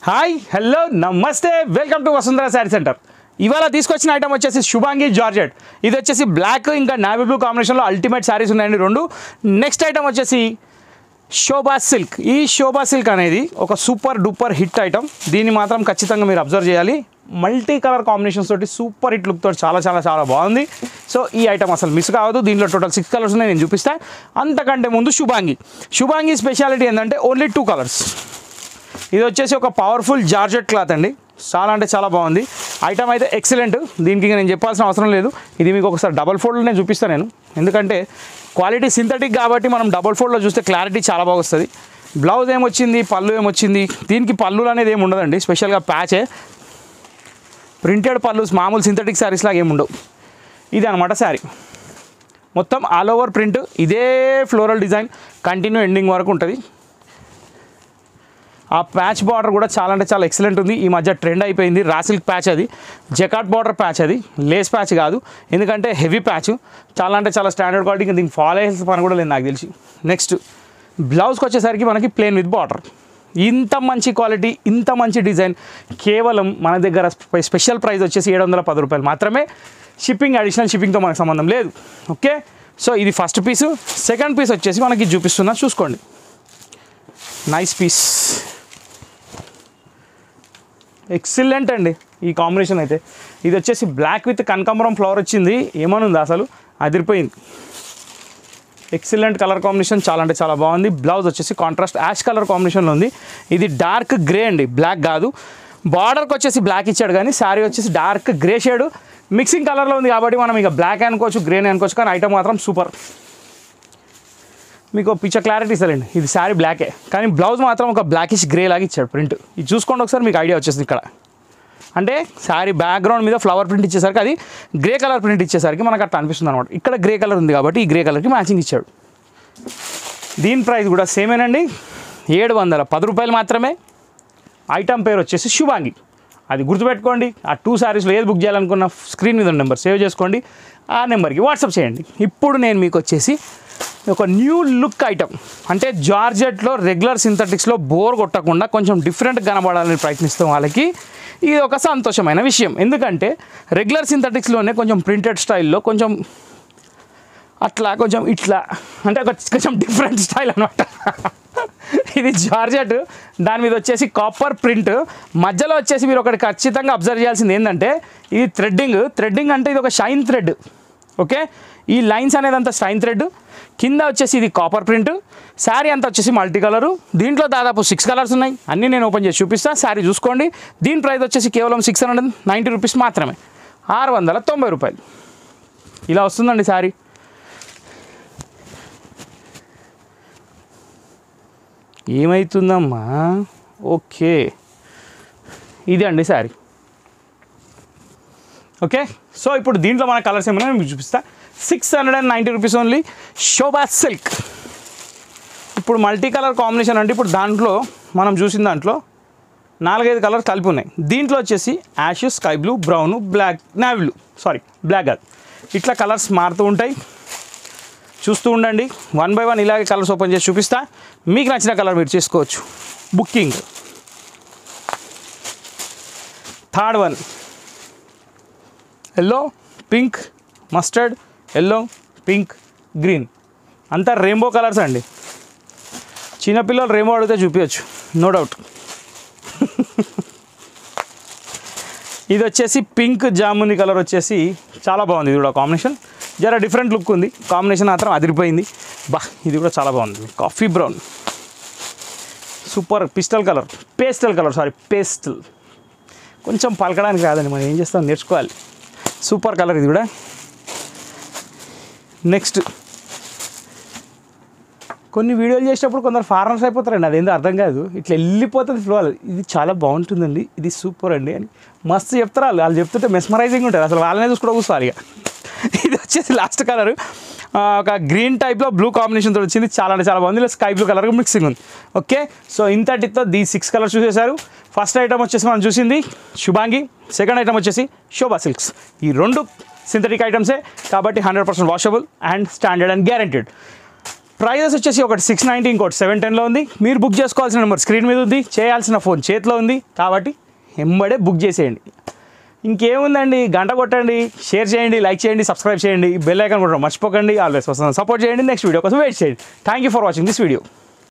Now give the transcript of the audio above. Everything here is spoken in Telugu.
హాయ్ హలో నమస్తే welcome to Vasundhara sari centre. ఇవాళ తీసుకొచ్చిన ఐటమ్ వచ్చేసి శుభాంగి జార్జెట్. ఇది వచ్చేసి బ్లాక్ ఇంకా నావీ బ్లూ కాంబినేషన్లో అల్టిమేట్ శారీస్ ఉన్నాయండి రెండు. నెక్స్ట్ ఐటమ్ వచ్చేసి శోభా సిల్క్. ఈ శోభా సిల్క్ అనేది ఒక సూపర్ డూపర్ హిట్ ఐటమ్. దీన్ని మాత్రం ఖచ్చితంగా మీరు అబ్జర్వ్ చేయాలి. మల్టీ కలర్ కాంబినేషన్స్ తోటి సూపర్ హిట్ లుక్ తోటి చాలా చాలా చాలా బాగుంది. సో ఈ ఐటమ్ అసలు మిస్ కావద్దు. దీంట్లో టోటల్ 6 కలర్స్ ఉన్నాయి, నేను చూపిస్తాను. అంతకంటే ముందు శుభాంగి స్పెషాలిటీ ఏంటంటే ఓన్లీ 2 కలర్స్. ఇది వచ్చేసి ఒక పవర్ఫుల్ జార్జెట్ క్లాత్ అండి. చాలా అంటే చాలా బాగుంది. ఐటమ్ అయితే ఎక్సలెంట్. దీనికి నేను చెప్పాల్సిన అవసరం లేదు. ఇది మీకు ఒకసారి డబల్ ఫోల్డ్లోనే చూపిస్తాను నేను, ఎందుకంటే క్వాలిటీ సింథటిక్ కాబట్టి మనం డబల్ ఫోల్డ్లో చూస్తే క్లారిటీ చాలా బాగా వస్తుంది. బ్లౌజ్ ఏమొచ్చింది, పళ్ళు ఏమొచ్చింది, దీనికి పళ్ళు అనేది ఏమి ఉండదండి. స్పెషల్గా ప్యాచే, ప్రింటెడ్ పళ్ళు, మామూలు సింథటిక్ శారీస్ లాగా ఏమి ఉండవు. ఇది అనమాట శారీ మొత్తం ఆల్ ఓవర్ ప్రింట్. ఇదే ఫ్లోరల్ డిజైన్ కంటిన్యూ ఎండింగ్ వరకు ఉంటుంది. ఆ ప్యాచ్ బార్డర్ కూడా చాలా అంటే చాలా ఎక్సలెంట్ ఉంది. ఈ మధ్య ట్రెండ్ అయిపోయింది రా సిల్క్ ప్యాచ్. అది జకాట్ బార్డర్ ప్యాచ్, అది లేస్ ప్యాచ్ కాదు, ఎందుకంటే హెవీ ప్యాచ్. చాలా అంటే చాలా స్టాండర్డ్ క్వాలిటీ. ఇంకా దీనికి ఫాలో అయ్యే పని కూడా లేదు నాకు తెలిసి. నెక్స్ట్ బ్లౌజ్కి వచ్చేసరికి మనకి ప్లెయిన్ విత్ బార్డర్. ఇంత మంచి క్వాలిటీ, ఇంత మంచి డిజైన్ కేవలం మన దగ్గర స్పెషల్ ప్రైస్ వచ్చేసి 710 రూపాయలు మాత్రమే. షిప్పింగ్, అడిషనల్ షిప్పింగ్తో మనకు సంబంధం లేదు. ఓకే, సో ఇది ఫస్ట్ పీసు. సెకండ్ పీస్ వచ్చేసి మనకి చూపిస్తున్నా, చూసుకోండి. నైస్ పీస్, ఎక్సలెంట్ అండి ఈ కాంబినేషన్ అయితే. ఇది వచ్చేసి బ్లాక్ విత్ కనకాంబరం ఫ్లవర్ వచ్చింది. ఏమనుంది అసలు, అదిరిపోయింది. ఎక్సలెంట్ కలర్ కాంబినేషన్, చాలా అంటే చాలా బాగుంది. బ్లౌజ్ వచ్చేసి కాంట్రాస్ట్ యాష్ కలర్ కాంబినేషన్లో ఉంది. ఇది డార్క్ గ్రే అండి, బ్లాక్ కాదు. బార్డర్కి వచ్చేసి బ్లాక్ ఇచ్చాడు, కానీ శారీ వచ్చేసి డార్క్ గ్రే షేడ్ మిక్సింగ్ కలర్లో ఉంది. కాబట్టి మనం ఇక బ్లాక్ అనుకోవచ్చు, గ్రేనే అనుకోవచ్చు, కానీ ఐటమ్ మాత్రం సూపర్. మీకు పిక్చర్ క్లారిటీ ఇస్తారండి. ఇది శారీ బ్లాకే, కానీ బ్లౌజ్ మాత్రం ఒక బ్లాకిష్ గ్రే లాగా ఇచ్చాడు ప్రింట్. ఇది చూసుకోండి ఒకసారి, మీకు ఐడియా వచ్చేసింది. ఇక్కడ అంటే శారీ బ్యాక్గ్రౌండ్ మీద ఫ్లవర్ ప్రింట్ ఇచ్చేసరికి అది గ్రే కలర్ ప్రింట్ ఇచ్చేసరికి మనకు అట్లా అనిపిస్తుంది అనమాట. ఇక్కడ గ్రే కలర్ ఉంది కాబట్టి ఈ గ్రే కలర్కి మ్యాచింగ్ ఇచ్చాడు. దీని ప్రైస్ కూడా సేమేనండి, 710 రూపాయలు మాత్రమే. ఐటమ్ పేరు వచ్చేసి శుభాంగి. అది గుర్తుపెట్టుకోండి. ఆ 2 శారీస్లో ఏది బుక్ చేయాలనుకున్న స్క్రీన్ మీద ఉన్న నెంబర్ సేవ్ చేసుకోండి, ఆ నెంబర్కి వాట్సాప్ చేయండి. ఇప్పుడు నేను మీకు వచ్చేసి ఒక న్యూ లుక్ ఐటమ్, అంటే జార్జెట్లో రెగ్యులర్ సింథటిక్స్లో బోర్ కొట్టకుండా కొంచెం డిఫరెంట్ కనబడాలని ప్రయత్నిస్తాం వాళ్ళకి. ఇది ఒక సంతోషమైన విషయం, ఎందుకంటే రెగ్యులర్ సింథటిక్స్లోనే కొంచెం ప్రింటెడ్ స్టైల్లో కొంచెం అట్లా కొంచెం ఇట్లా, అంటే కొంచెం డిఫరెంట్ స్టైల్ అనమాట. ఇది జార్జెట్, దాని మీద వచ్చేసి కాపర్ ప్రింట్, మధ్యలో వచ్చేసి మీరు ఒకటి ఖచ్చితంగా అబ్జర్వ్ చేయాల్సింది ఏంటంటే ఇది థ్రెడ్డింగ్ అంటే ఇది ఒక షైన్ థ్రెడ్. ఓకే, ఈ లైన్స్ అనేది అంతా షైన్ థ్రెడ్, కింద వచ్చేసి ఇది కాపర్ ప్రింట్. శారీ అంతా వచ్చేసి మల్టీ కలరు. దీంట్లో దాదాపు 6 కలర్స్ ఉన్నాయి. అన్నీ నేను ఓపెన్ చేసి చూపిస్తాను, శారీ చూసుకోండి. దీని ప్రైస్ వచ్చేసి కేవలం 690 రూపీస్ మాత్రమే, 690 రూపాయలు. ఇలా వస్తుందండి శారీ. ఏమవుతుందమ్మా, ఓకే, ఇది అండి శారీ. ఓకే, సో ఇప్పుడు దీంట్లో మన కలర్స్ ఏమైనా మీకు చూపిస్తా. 690 రూపీస్ ఓన్లీ, శోభా సిల్క్. ఇప్పుడు మల్టీ కలర్ కాంబినేషన్ అంటే ఇప్పుడు దాంట్లో మనం చూసిన దాంట్లో 4-5 కలర్స్ కలిపి ఉన్నాయి. దీంట్లో వచ్చేసి ash, sky blue, brown, black, navy blue, black కాదు, ఇట్లా కలర్స్ మారుతూ ఉంటాయి. చూస్తూ ఉండండి. 1 by 1 ఇలాగే కలర్స్ ఓపెన్ చేసి చూపిస్తా. మీకు నచ్చిన కలర్ మీరు చేసుకోవచ్చు. Booking. Third one yellow, pink, mustard, yellow, pink, green, అంతా రెయిన్బో కలర్స్ అండి. చిన్నపిల్లలు రెయిన్బో అడిగితే చూపించచ్చు, నో డౌట్. ఇది వచ్చేసి పింక్ జాముని కలర్ వచ్చేసి చాలా బాగుంది. ఇది కూడా కాంబినేషన్ జర డిఫరెంట్ లుక్ ఉంది. కాంబినేషన్ మాత్రం అదిరిపోయింది. ఇది కూడా చాలా బాగుంది. Coffee brown, super. పేస్టల్ కొంచెం పలకడానికి రాదండి, మనం ఏం చేస్తాం, నేర్చుకోవాలి. సూపర్ కలర్ ఇది కూడా. నెక్స్ట్ కొన్ని వీడియోలు చేసేటప్పుడు కొందరు ఫారినర్స్ అయిపోతారండి, అదేందో అర్థం కాదు, ఇట్లా వెళ్ళిపోతుంది ఫ్లో. ఇది చాలా బాగుంటుందండి, ఇది సూపర్ అండి అని మస్తు చెప్తారు వాళ్ళు చెప్తుంటే మెస్మరైజింగ్ ఉంటుంది. అసలు వాళ్ళనే చూసుకుంటూ కూర్చోవాలి. ఇది వచ్చేసి లాస్ట్ కలర్ ఒక గ్రీన్ టైప్లో బ్లూ కాంబినేషన్తో వచ్చింది. చాలా అంటే చాలా బాగుంది. ఇలా స్కై బ్లూ కలర్ మిక్సింగ్ ఉంది. ఓకే, సో ఇంతటితో 6 కలర్స్ చూసేశారు. ఫస్ట్ ఐటమ్ వచ్చేసి మనం చూసింది శుభాంగి, సెకండ్ ఐటమ్ వచ్చేసి శోభా సిల్క్స్. ఈ 2 సింథటిక్ ఐటమ్సే కాబట్టి 100% washable and standard and guaranteed. Prices వచ్చేసి ఒకటి 690, ఇంకోటి 710లో ఉంది. మీరు బుక్ చేసుకోవాల్సిన నెంబర్ స్క్రీన్ మీద ఉంది, చేయాల్సిన ఫోన్ చేతిలో ఉంది. కాబట్టి ఎంబడే బుక్ చేసేయండి. ఇంకేముందండి, గంట కొట్టండి, షేర్ చేయండి, లైక్ చేయండి, సబ్స్క్రైబ్ చేయండి, బెల్ ఐకాన్ కొట్టడం మర్చిపోకండి. ఆల్వేస్ వస్తుంది, సపోర్ట్ చేయండి. నెక్స్ట్ వీడియో కోసం వెయిట్ చేయండి. Thank you for watching this video.